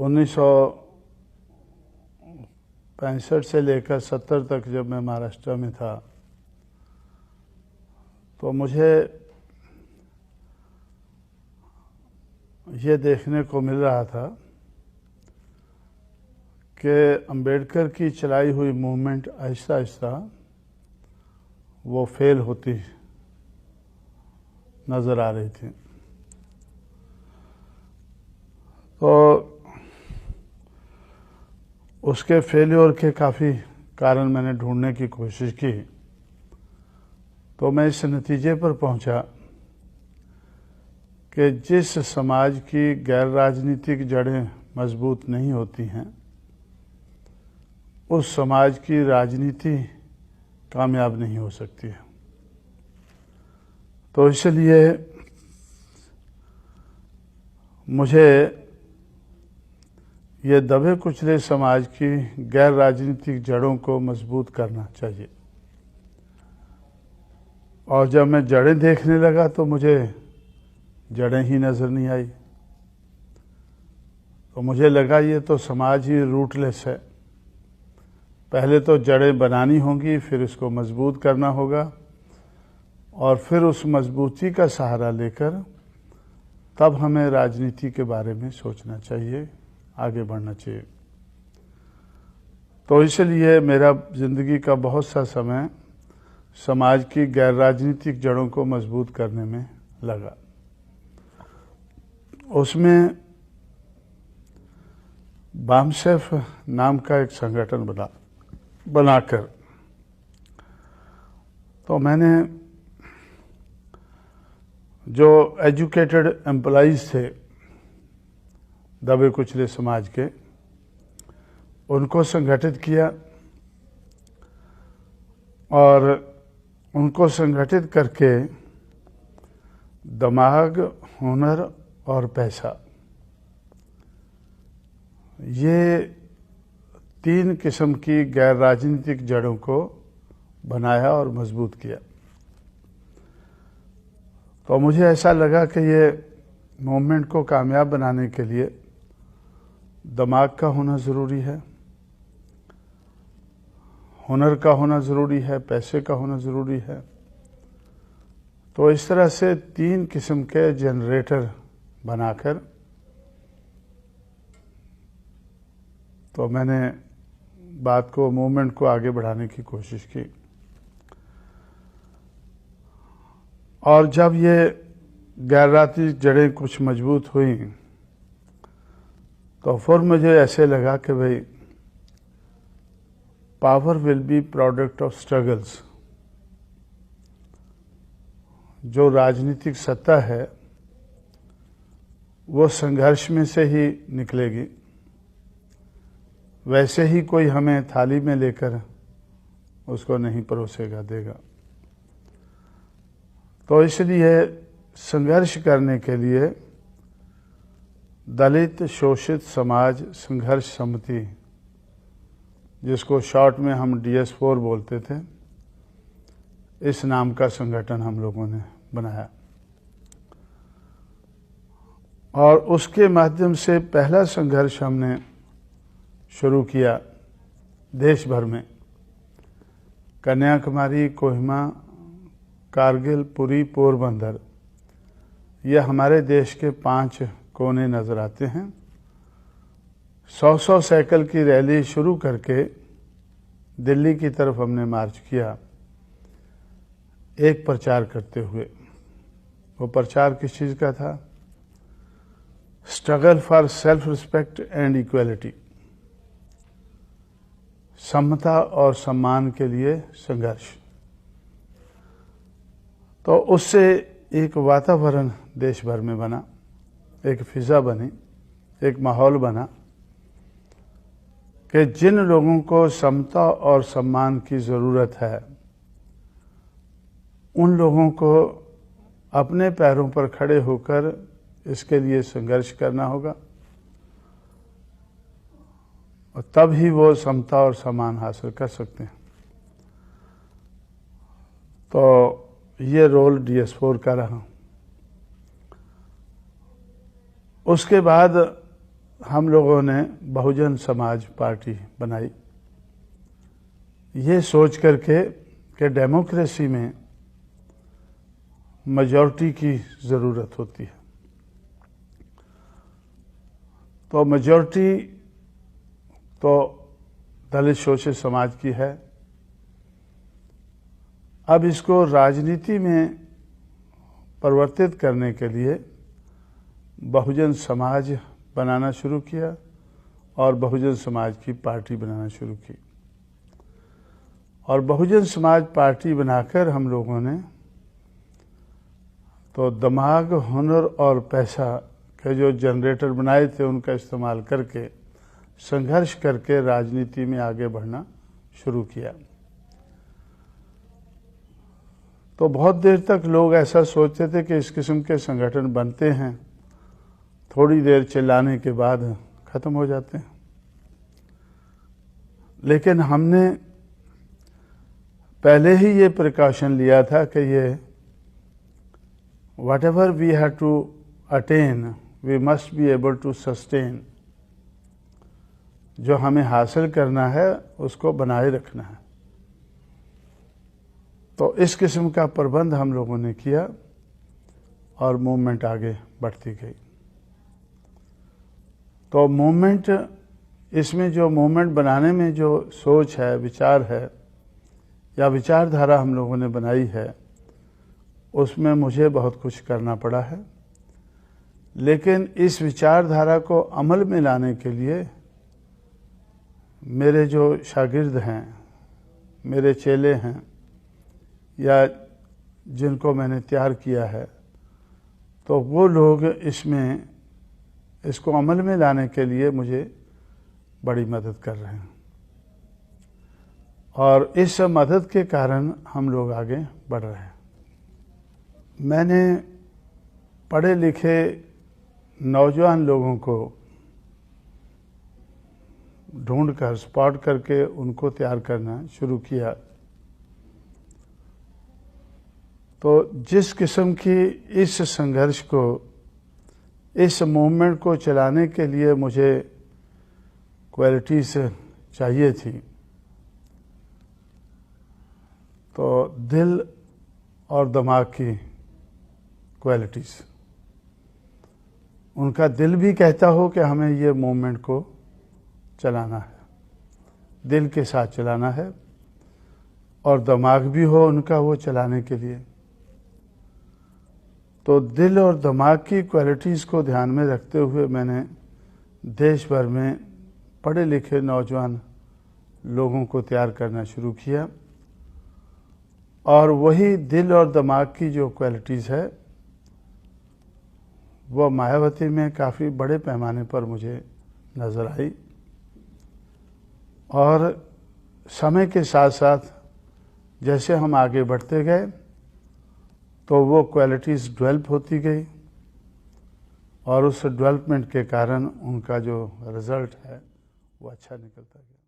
1965 से लेकर 70 तक जब मैं महाराष्ट्र में था तो मुझे ये देखने को मिल रहा था कि अंबेडकर की चलाई हुई मूवमेंट आहिस्ता आहिस्ता वो फेल होती नज़र आ रही थी। तो उसके फेल्योर के काफ़ी कारण मैंने ढूंढने की कोशिश की, तो मैं इस नतीजे पर पहुंचा कि जिस समाज की गैर राजनीतिक जड़ें मजबूत नहीं होती हैं उस समाज की राजनीति कामयाब नहीं हो सकती है। तो इसलिए मुझे ये दबे कुचले समाज की गैर राजनीतिक जड़ों को मजबूत करना चाहिए। और जब मैं जड़ें देखने लगा तो मुझे जड़ें ही नज़र नहीं आई। तो मुझे लगा ये तो समाज ही रूटलेस है। पहले तो जड़ें बनानी होंगी, फिर इसको मजबूत करना होगा और फिर उस मजबूती का सहारा लेकर तब हमें राजनीति के बारे में सोचना चाहिए, आगे बढ़ना चाहिए। तो इसलिए मेरा ज़िंदगी का बहुत सा समय समाज की गैर राजनीतिक जड़ों को मजबूत करने में लगा। उसमें बामसेफ नाम का एक संगठन बनाकर तो मैंने जो एजुकेटेड एम्प्लॉइज़ थे दबे कुचले समाज के, उनको संगठित किया और उनको संगठित करके दिमाग, हुनर और पैसा, ये 3 किस्म की गैर राजनीतिक जड़ों को बनाया और मजबूत किया। तो मुझे ऐसा लगा कि ये मूवमेंट को कामयाब बनाने के लिए दिमाग का होना ज़रूरी है, हुनर का होना ज़रूरी है, पैसे का होना ज़रूरी है। तो इस तरह से 3 किस्म के जनरेटर बनाकर तो मैंने बात को, मूवमेंट को आगे बढ़ाने की कोशिश की। और जब ये गैर राजनीतिक जड़ें कुछ मजबूत हुई तो फिर मुझे ऐसे लगा कि भाई power will be product of struggles. जो राजनीतिक सत्ता है वो संघर्ष में से ही निकलेगी। वैसे ही कोई हमें थाली में लेकर उसको नहीं परोसेगा देगा। तो इसलिए संघर्ष करने के लिए दलित शोषित समाज संघर्ष समिति, जिसको शॉर्ट में हम DS4 बोलते थे, इस नाम का संगठन हम लोगों ने बनाया। और उसके माध्यम से पहला संघर्ष हमने शुरू किया देश भर में। कन्याकुमारी, कोहिमा, कारगिल, पुरी, पोरबंदर, ये हमारे देश के 5 कोने नज़र आते हैं। 100 साइकिल की रैली शुरू करके दिल्ली की तरफ हमने मार्च किया, एक प्रचार करते हुए। वो प्रचार किस चीज़ का था? Struggle for self respect and equality, समता और सम्मान के लिए संघर्ष। तो उससे एक वातावरण देश भर में बना, एक फिजा बनी, एक माहौल बना कि जिन लोगों को समता और सम्मान की ज़रूरत है उन लोगों को अपने पैरों पर खड़े होकर इसके लिए संघर्ष करना होगा और तब ही वो समता और सम्मान हासिल कर सकते हैं। तो ये रोल DS4 का रहा। उसके बाद हम लोगों ने बहुजन समाज पार्टी बनाई, ये सोच करके कि डेमोक्रेसी में मेजॉरिटी की ज़रूरत होती है। तो मेजॉरिटी तो दलित शोषित समाज की है। अब इसको राजनीति में परिवर्तित करने के लिए बहुजन समाज बनाना शुरू किया और बहुजन समाज की पार्टी बनाना शुरू की। और बहुजन समाज पार्टी बनाकर हम लोगों ने तो दिमाग, हुनर और पैसा के जो जनरेटर बनाए थे उनका इस्तेमाल करके संघर्ष करके राजनीति में आगे बढ़ना शुरू किया। तो बहुत देर तक लोग ऐसा सोचते थे कि इस किस्म के संगठन बनते हैं, थोड़ी देर चिल्लाने के बाद खत्म हो जाते हैं। लेकिन हमने पहले ही ये प्रिकॉशन लिया था कि ये whatever we have to attain, we must be able to sustain। जो हमें हासिल करना है उसको बनाए रखना है। तो इस किस्म का प्रबंध हम लोगों ने किया और मूवमेंट आगे बढ़ती गई। तो मूवमेंट, इसमें जो मूवमेंट बनाने में जो सोच है, विचार है या विचारधारा हम लोगों ने बनाई है, उसमें मुझे बहुत कुछ करना पड़ा है। लेकिन इस विचारधारा को अमल में लाने के लिए मेरे जो शागिर्द हैं, मेरे चेले हैं या जिनको मैंने तैयार किया है, तो वो लोग इसको अमल में लाने के लिए मुझे बड़ी मदद कर रहे हैं। और इस मदद के कारण हम लोग आगे बढ़ रहे हैं। मैंने पढ़े लिखे नौजवान लोगों को ढूंढकर, स्पॉट करके उनको तैयार करना शुरू किया। तो जिस किस्म की इस संघर्ष को, इस मूवमेंट को चलाने के लिए मुझे क्वालिटीज चाहिए थी, तो दिल और दिमाग की क्वालिटीज, उनका दिल भी कहता हो कि हमें ये मूवमेंट को चलाना है, दिल के साथ चलाना है, और दिमाग भी हो उनका वो चलाने के लिए। तो दिल और दिमाग की क्वालिटीज़ को ध्यान में रखते हुए मैंने देश भर में पढ़े लिखे नौजवान लोगों को तैयार करना शुरू किया। और वही दिल और दिमाग की जो क्वालिटीज़ है वो मायावती में काफ़ी बड़े पैमाने पर मुझे नज़र आई। और समय के साथ साथ जैसे हम आगे बढ़ते गए तो वो क्वालिटीज़ डेवलप होती गई और उस डेवलपमेंट के कारण उनका जो रिज़ल्ट है वो अच्छा निकलता गया।